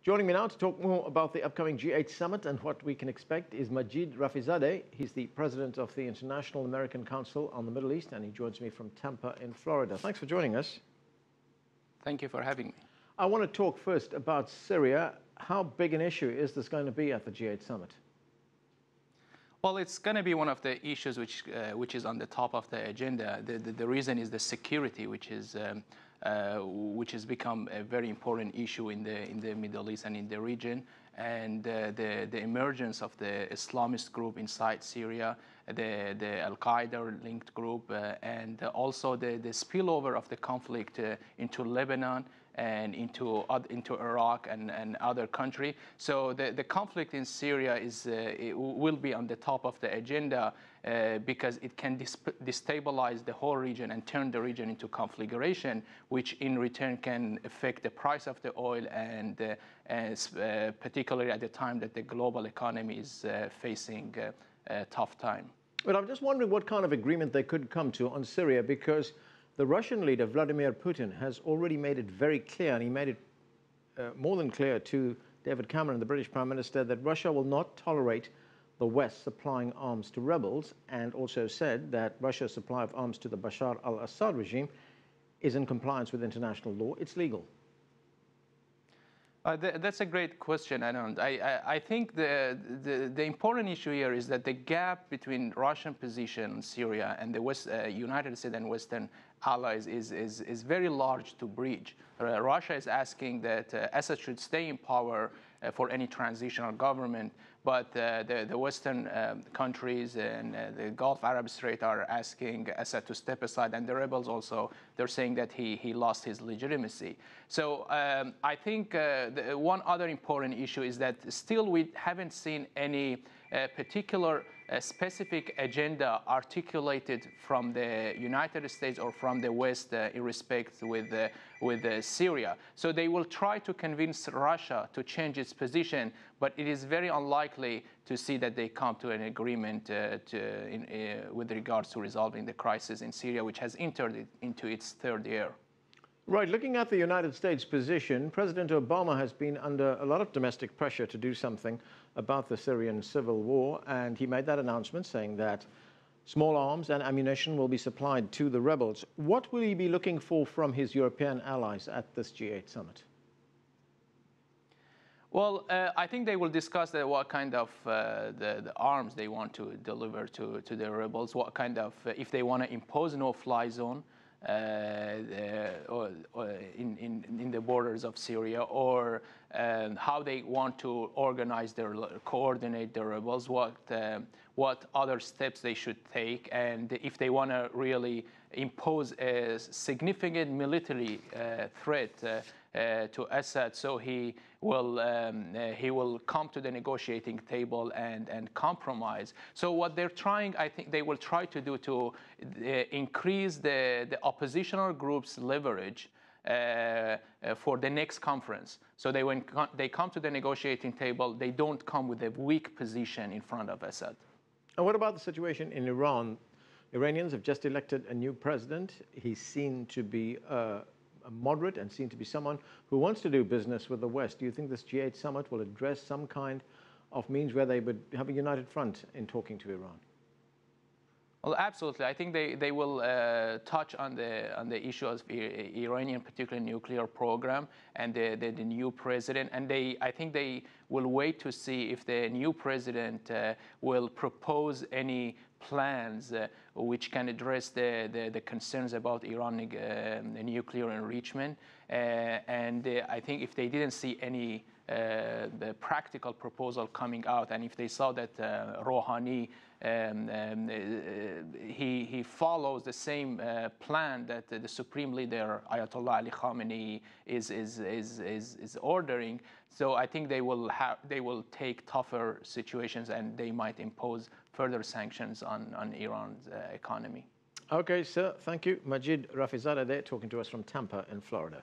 Joining me now to talk more about the upcoming G8 summit and what we can expect is Majid Rafizadeh. He's the president of the International American Council on the Middle East, and he joins me from Tampa in Florida. Thanks for joining us. Thank you for having me. I want to talk first about Syria. How big an issue is this going to be at the G8 summit? Well, it's going to be one of the issues which is on the top of the agenda. The reason is the security, which has become a very important issue in the Middle East and in the region, and the emergence of the Islamist group inside Syria, the Al-Qaeda linked group, and also the spillover of the conflict into Lebanon and into Iraq and other countries. So the conflict in Syria will be on the top of the agenda because it can destabilize the whole region and turn the region into conflagration, which in return can affect the price of the oil and particularly at the time that the global economy is facing a tough time. But I'm just wondering what kind of agreement they could come to on Syria, because the Russian leader, Vladimir Putin, has already made it very clear, and he made it more than clear to David Cameron, the British Prime Minister, that Russia will not tolerate the West supplying arms to rebels, and also said that Russia's supply of arms to the Bashar al-Assad regime is in compliance with international law. It's legal. That's a great question, Anand. I think the important issue here is that the gap between Russian position in Syria and the United States and Western allies is very large to bridge. Russia is asking that Assad should stay in power for any transitional government, but the Western countries and the Gulf Arab State are asking Assad to step aside, and the rebels also, they're saying that he lost his legitimacy. So I think one other important issue is that still we haven't seen any particular specific agenda articulated from the United States or from the West in respect with Syria. So they will try to convince Russia to change its position, but it is very unlikely to see that they come to an agreement with regards to resolving the crisis in Syria, which has entered into its third year. Right. Looking at the United States position, President Obama has been under a lot of domestic pressure to do something about the Syrian civil war, and he made that announcement saying that small arms and ammunition will be supplied to the rebels. What will he be looking for from his European allies at this G8 summit? Well, I think they will discuss what kind of the arms they want to deliver to the rebels, what kind of, if they want to impose no-fly zone in the borders of Syria, or how they want to organize coordinate the rebels, what other steps they should take, and if they want to really impose a significant military threat to Assad, so he will come to the negotiating table and compromise. So what they're trying, I think they will try to do to increase the oppositional groups' leverage for the next conference. So when they come to the negotiating table, they don't come with a weak position in front of Assad. And what about the situation in Iran? Iranians have just elected a new president. He's seen to be a moderate and seen to be someone who wants to do business with the West. Do you think this G8 summit will address some kind of means where they would have a united front in talking to Iran? Well, absolutely. I think they will touch on the issue of Iranian, particularly nuclear program, and the new president. And I think they will wait to see if the new president will propose any plans which can address the concerns about Iran nuclear enrichment. And I think if they didn't see any the practical proposal coming out, and if they saw that Rouhani he follows the same plan that the supreme leader Ayatollah Ali Khamenei is ordering, so I think they will take tougher situations, and they might impose further sanctions on Iran's economy. Okay, sir. Thank you. Majid Rafizadeh there talking to us from Tampa in Florida.